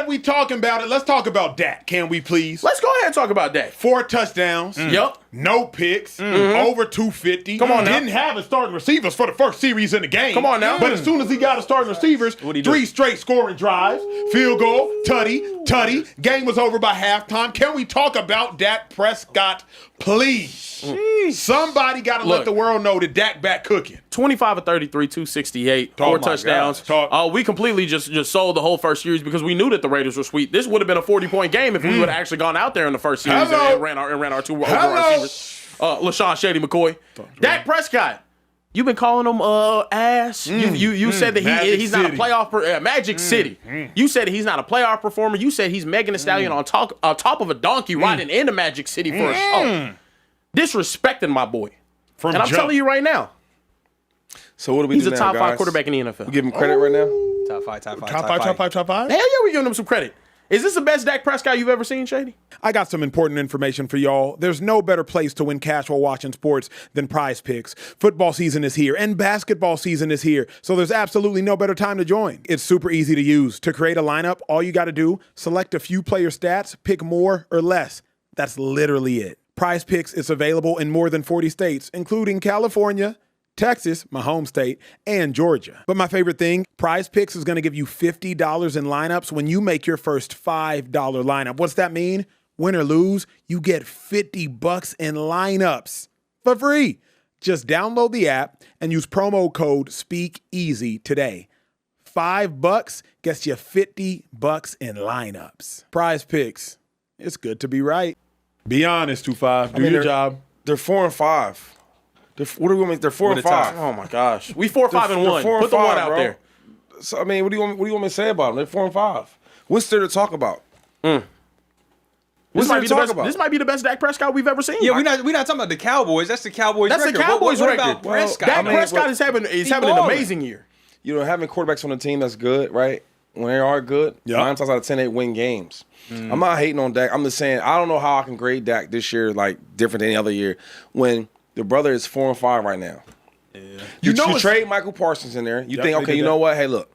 that we talking about it, let's talk about Dak, can we please? Let's go ahead and talk about Dak. 4 touchdowns. Yep. No picks. Over 250. Come on now. Didn't have his starting receivers for the first series in the game. Come on now. But as soon as he got his starting receivers, What'd he do? 3 straight scoring drives, field goal, tutty. Game was over by halftime. Can we talk about Dak Prescott, please? Somebody got to let the world know that Dak back cooking. 25 of 33, 268, 4 touchdowns. We completely just sold the whole first series because we knew that the Raiders were sweet. This would have been a 40-point game if we would have actually gone out there in the first series and ran our 2 overall receivers. LaShawn Shady McCoy. Dak Prescott. You've been calling him ass. You said that he's not a playoff Magic City. You said he's not a playoff performer. You said he's Megan Thee Stallion on top of a donkey riding into Magic City for a show. Disrespecting my boy. And I'm telling you right now. So what do we He's do a now, top guys? 5 quarterback in the NFL. We give him credit right now? Top five. Top five? Hell yeah, we're giving him some credit. Is this the best Dak Prescott you've ever seen, Shady? I got some important information for y'all. There's no better place to win cash while watching sports than PrizePicks. Football season is here and basketball season is here, so there's absolutely no better time to join. It's super easy to use. To create a lineup, all you got to do, select a few player stats, pick more or less. That's literally it. PrizePicks is available in more than 40 states, including California, Texas, my home state, and Georgia. But my favorite thing, PrizePicks is going to give you $50 in lineups when you make your first $5 lineup. What's that mean? Win or lose, you get $50 in lineups for free. Just download the app and use promo code Speakeasy today. $5 gets you $50 in lineups. PrizePicks, it's good to be right. Be honest, 2-5. Do your job. They're 4 and 5. What do we want? They're 4 and 5. Oh my gosh, we 4, 5, and 1. 4 and Put the 5, one out bro. there. So I mean, what do you want me to say about them? They're 4 and 5. What's there to talk about? This might be the best Dak Prescott we've ever seen. Yeah, we're not talking about the Cowboys. That's the Cowboys That's record. the Cowboys what record. about Prescott? Dak Prescott is having an amazing year. You know, having quarterbacks on the team that's good, right? When they are good, 9 times out of 10 they win games. I'm not hating on Dak. I'm just saying I don't know how I can grade Dak this year like different than any other year when the brother is 4 and 5 right now. Yeah. You trade Michael Parsons in there. You think, okay, you know what? Hey, look,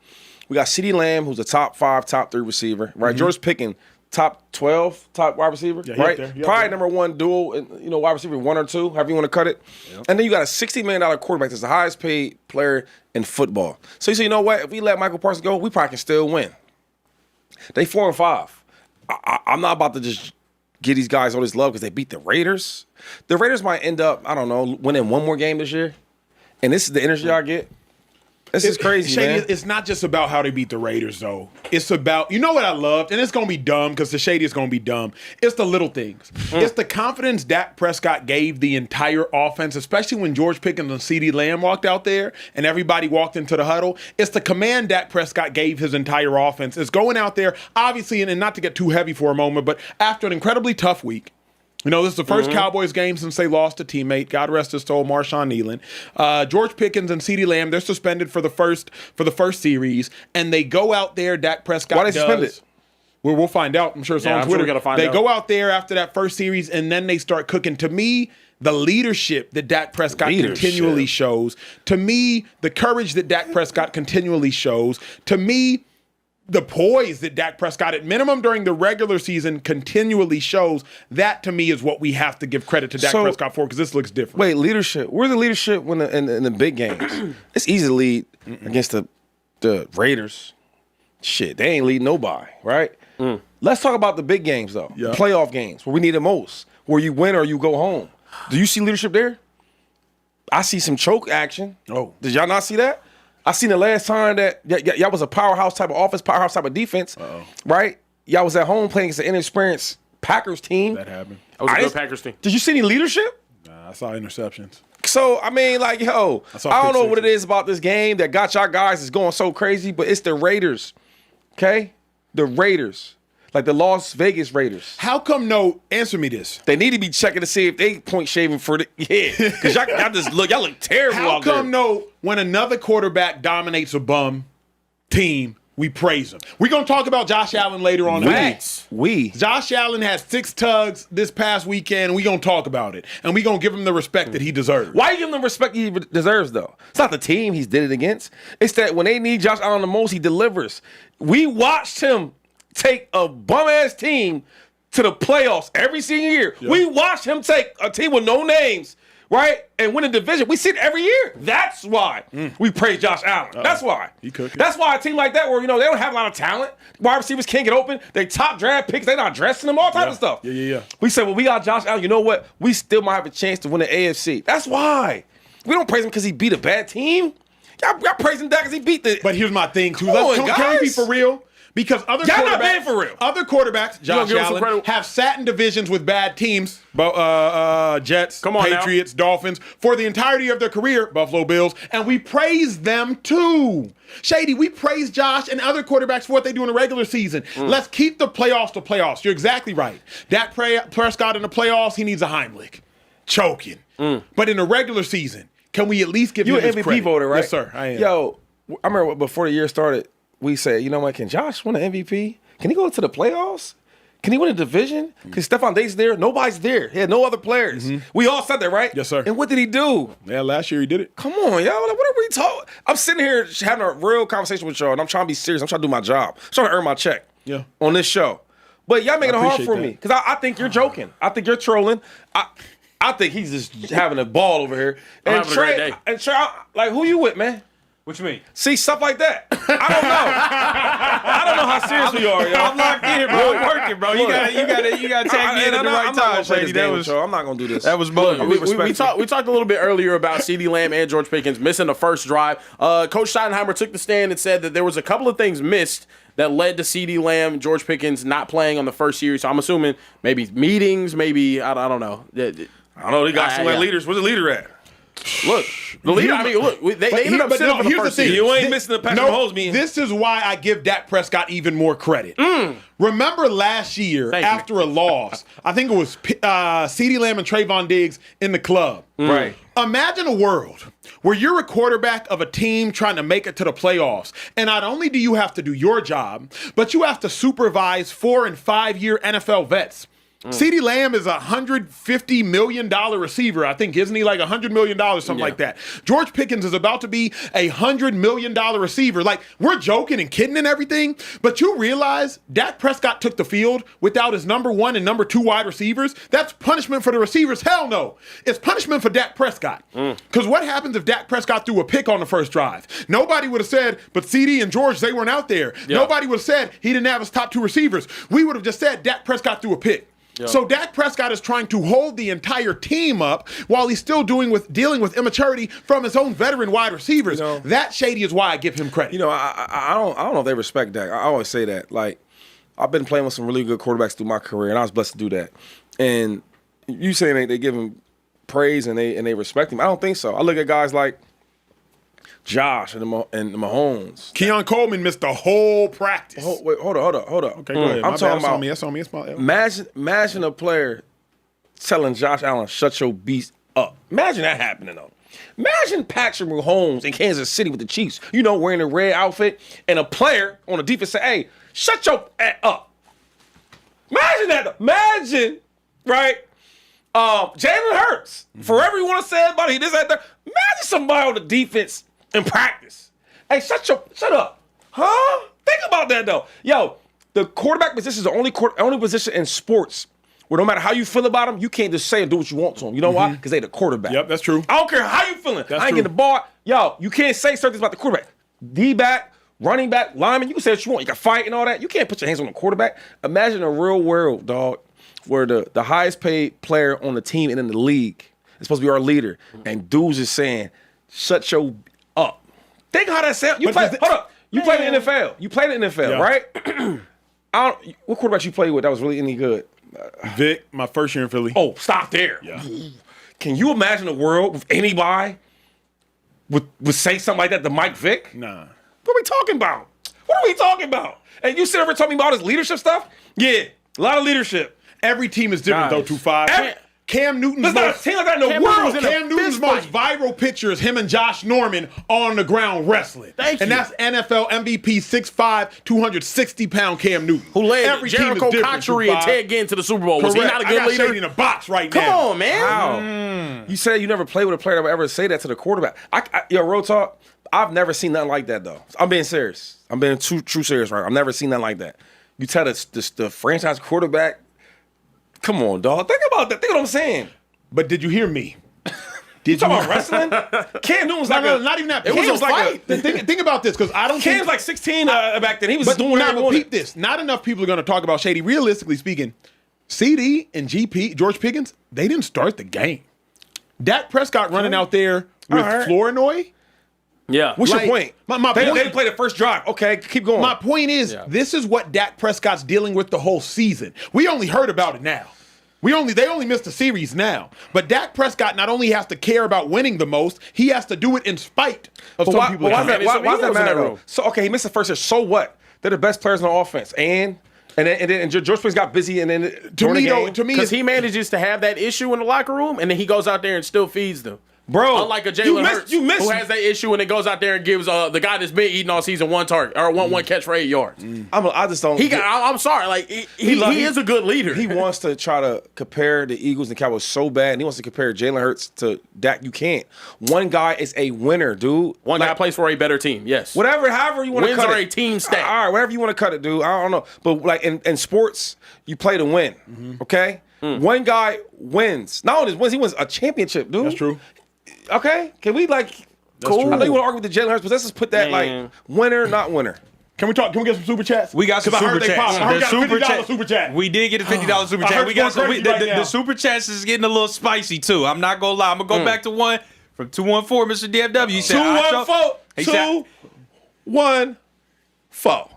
we got CeeDee Lamb, who's a top 5, top 3 receiver, right? George Pickens, top 12, top wide receiver, right? Probably number 1 dual, wide receiver 1 or 2, however you want to cut it. Yep. And then you got a $60 million quarterback that's the highest paid player in football. So you say, you know what? If we let Michael Parsons go, we probably can still win. They 4 and 5. I'm not about to just give these guys all this love because they beat the Raiders. The Raiders might end up, I don't know, winning 1 more game this year. And this is the energy I get. This is crazy, Shady, man. It's not just about how they beat the Raiders, though. It's about, you know what I loved? And it's going to be dumb because the Shady is going to be dumb. It's the little things. It's the confidence Dak Prescott gave the entire offense, especially when George Pickens and CeeDee Lamb walked out there and everybody walked into the huddle. It's the command Dak Prescott gave his entire offense. It's going out there, obviously, and not to get too heavy for a moment, but after an incredibly tough week. You know, this is the first Cowboys game since they lost a teammate. God rest his soul, Marshawn Nealon. George Pickens and CeeDee Lamb, they're suspended for the first series, and they go out there. Dak Prescott Why they suspended? Well, we'll find out. I'm sure it's on Twitter. They go out there after that first series, and then they start cooking. To me, the leadership that Dak Prescott continually shows. To me, the courage that Dak Prescott continually shows. To me, the poise that Dak Prescott, at minimum during the regular season, continually shows. That, to me, is what we have to give credit to Dak Prescott for, because this looks different. Wait, leadership. Where's the leadership when in the big games? It's easy to lead against the Raiders. Shit, they ain't leading nobody, right? Let's talk about the big games, though. The playoff games, where we need it most, where you win or you go home. Do you see leadership there? I see some choke action. Oh. Did y'all not see that? I seen the last time that y'all was a powerhouse type of offense, powerhouse type of defense, right? Y'all was at home playing against an inexperienced Packers team. That happened. That was a good Packers team. Did you see any leadership? Nah, I saw interceptions. So, I mean, like, yo, I don't know what it is about this game that got y'all guys is going so crazy, but it's the Raiders, okay? The Raiders. Like the Las Vegas Raiders. How come answer me this. They need to be checking to see if they point shaving for the, because y'all look terrible out there. How come when another quarterback dominates a bum team, we praise him? We're going to talk about Josh Allen later on. Josh Allen had 6 tugs this past weekend, and we're going to talk about it. And we're going to give him the respect that he deserves. Why you give him the respect he deserves, though? It's not the team he's did it against. It's that when they need Josh Allen the most, he delivers. We watched him take a bum-ass team to the playoffs every single year. Yep. We watch him take a team with no names, right, and win a division. We see it every year. That's why we praise Josh Allen. That's why. That's why a team like that where, they don't have a lot of talent, wide receivers can't get open, they top draft picks, they not dressing them, all types of stuff. Yeah. We say, well, we got Josh Allen. You know what? We still might have a chance to win the AFC. That's why. We don't praise him because he beat a bad team. Y'all praising Dak because he beat the... But here's my thing, too. Can we be for real? Because other quarterbacks, Josh Allen, have sat in divisions with bad teams, Jets, Patriots, Dolphins, for the entirety of their career, Buffalo Bills, and we praise them too. Shady, we praise Josh and other quarterbacks for what they do in the regular season. Let's keep the playoffs to playoffs. You're exactly right. Dak Prescott in the playoffs, he needs a Heimlich. Choking. But in the regular season, can we at least give him his MVP credit? voter, right? Yes, sir. I am. Yo, I remember before the year started, we said, you know what, can Josh win an MVP? Can he go to the playoffs? Can he win a division? Because Stephon Diggs there, nobody's there. He had no other players. We all said that, right? Yes, sir. And what did he do? Yeah, last year he did it. Come on, y'all. What are we talking? I'm sitting here having a real conversation with y'all, and I'm trying to be serious. I'm trying to do my job. I'm trying to earn my check on this show. But y'all making it hard for me because I think you're joking. I think you're trolling. I think he's just having a ball over here. I'm having a great day. And Trey, like, who you with, man? What you mean? See, stuff like that. I don't know how serious we are, yo. I'm locked in, bro. I'm working, bro. You gotta tag me in at the right time, Shady. I'm not gonna do this. That was bold. We talked a little bit earlier about CeeDee Lamb and George Pickens missing the first drive. Coach Schottenheimer took the stand and said that there was a couple of things missed that led to CeeDee Lamb and George Pickens not playing on the first series. So I'm assuming maybe meetings, maybe I don't know. I don't know. They got some leaders. Where's the leader at? Look, the leader. I mean, look. They ended up sitting for the first series. You ain't missing the Patrick Mahomes meeting. This is why I give Dak Prescott even more credit. Remember last year after a loss, I think it was CeeDee Lamb and Trayvon Diggs in the club. Right. Imagine a world where you're a quarterback of a team trying to make it to the playoffs, and not only do you have to do your job, but you have to supervise 4- and 5-year NFL vets. CeeDee Lamb is a $150 million receiver, I think, isn't he? Like $100 million, something like that. George Pickens is about to be a $100 million receiver. Like, we're joking and kidding and everything, but you realize Dak Prescott took the field without his number 1 and number 2 wide receivers? That's punishment for the receivers? Hell no. It's punishment for Dak Prescott. Because what happens if Dak Prescott threw a pick on the first drive? Nobody would have said, but CeeDee and George, they weren't out there. Nobody would have said he didn't have his top 2 receivers. We would have just said Dak Prescott threw a pick. So Dak Prescott is trying to hold the entire team up while he's still dealing with immaturity from his own veteran wide receivers. That, Shady, is why I give him credit. I don't know if they respect Dak. I always say that. Like, I've been playing with some really good quarterbacks through my career, and I was blessed to do that. And you saying they give him praise and they respect him? I don't think so. I look at guys like Josh and the Mahomes. Keon Coleman missed the whole practice. Hold on. Okay, go ahead. I'm talking about. That's on me. It's my. Imagine a player telling Josh Allen, "Shut your beast up." Imagine that happening though. Imagine Patrick Mahomes in Kansas City with the Chiefs. Wearing a red outfit, and a player on the defense say, "Hey, shut your ass up." Imagine that. Though. Imagine, right? Jalen Hurts. Forever you want to say about it, he this that. Imagine somebody on the defense. In practice. Hey, shut up. Huh? Think about that, though. Yo, the quarterback position is the only position in sports where no matter how you feel about them, you can't just say and do what you want to them. You know why? Because they the quarterback. Yep, that's true. I don't care how you feeling. I ain't getting the ball. Yo, you can't say certain things about the quarterback. D-back, running back, lineman, you can say what you want. You can fight and all that. You can't put your hands on the quarterback. Imagine a real world, dog, where the highest paid player on the team and in the league is supposed to be our leader. And dudes is saying, shut your up. Think how that sounds. Hold up. You played in the NFL. Right? What quarterbacks you played with that was really any good? Vic, my first year in Philly. Oh, stop there. Yeah. Can you imagine a world with anybody would say something like that to Mike Vick? Nah. What are we talking about? And you sit over and talking about his leadership stuff? Yeah, a lot of leadership. Every team is different, though, 2-5. Cam Newton's not a team like that in the world. Cam Newton's most viral picture is him and Josh Norman on the ground wrestling. Thank you. And that's NFL MVP 6'5", 260-pound Cam Newton. Who led Jericho Cotchery and Ted Ginn to the Super Bowl. Was he not a good leader? Shady in a box right now. Come on, man. How? You said you never played with a player that would ever say that to the quarterback. Real talk, I've never seen nothing like that, though. I'm being serious. I'm being true serious right now. I've never seen nothing like that. You tell the franchise quarterback, come on, dog. Think about that. Think what I'm saying. But did you hear me? Did you talking about wrestling? Cam Newton was like not even that. It was a fight. Think about this, because I don't Cam's think like 16 back then. He was doing whatever he but wanted. peep this. Not enough people are going to talk about Shady. Realistically speaking, CD and GP, George Pickens, they didn't start the game. Dak Prescott running out there with Flournoy. Yeah. What's your point? My They point, didn't play the first drive. Okay, keep going. my point is, this is what Dak Prescott's dealing with the whole season. We only heard about it now. They only missed a series now. But Dak Prescott not only has to care about winning the most, he has to do it in spite of some people. Why does that matter, though? So, okay, he missed the first year. So what? They're the best players on the offense. And then George Pickens got busy, and then to me, because he manages to have that issue in the locker room, and then he goes out there and still feeds them. Bro, unlike a Jalen Hurts, who has that issue and then goes out there and gives the guy that's been eating all season one target or one catch for 8 yards. I just don't. I'm sorry, like he is a good leader. He wants to try to compare the Eagles and Cowboys so bad, and he wants to compare Jalen Hurts to Dak. You can't. One guy is a winner, dude. One guy plays for a better team. Yes. However you want to cut it. Wins are a team stat. All right, whatever you want to cut it, dude. I don't know, but like in sports, you play to win. Okay. One guy wins. Not only wins, he wins a championship, dude. That's true. Okay, can we cool? I know you want to argue with the Jalen Hurts, but let's just put that winner, not winner. Can we get some super chats? We got some super chats. I got a $50 super chat. We did get a $50 super chat. We got some. The super chats is getting a little spicy too. I'm not gonna lie. I'm gonna go back to one from 214, Mr. DFW. He said 214. 214.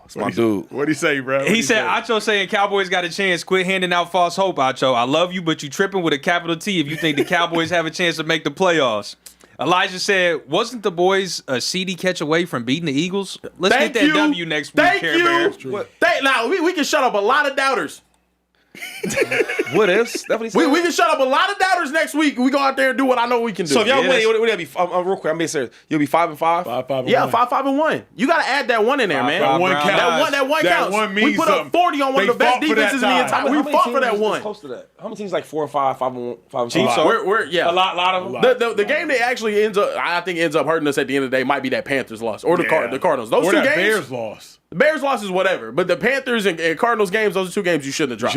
That's my dude. What'd he say, bro? He said, Acho saying Cowboys got a chance. Quit handing out false hope, Acho. I love you, but you tripping with a capital T if you think the Cowboys have a chance to make the playoffs. Elijah said, wasn't the boys a CD catch away from beating the Eagles? Let's get that W next week, Care Bear. Now, we can shut up a lot of doubters. What ifs? We can shut up a lot of doubters next week. We go out there and do what I know we can do. So if y'all win, what would that be? Real quick, I'm being serious. You'll be 5-5? 5-5. Yeah, 5-5. You got to add that one in there, man. That one counts. That one counts. One means we put up 40 on one of the best defenses in the entire. We fought for that one. Close to that. How many teams like 4-5, 5-5? Chiefs. We're a lot of them. The game that actually ends up hurting us at the end of the day might be that Panthers loss or the Cardinals. Those two games. Bears loss. The Bears loss is whatever, but the Panthers and Cardinals games, those are two games you shouldn't have dropped.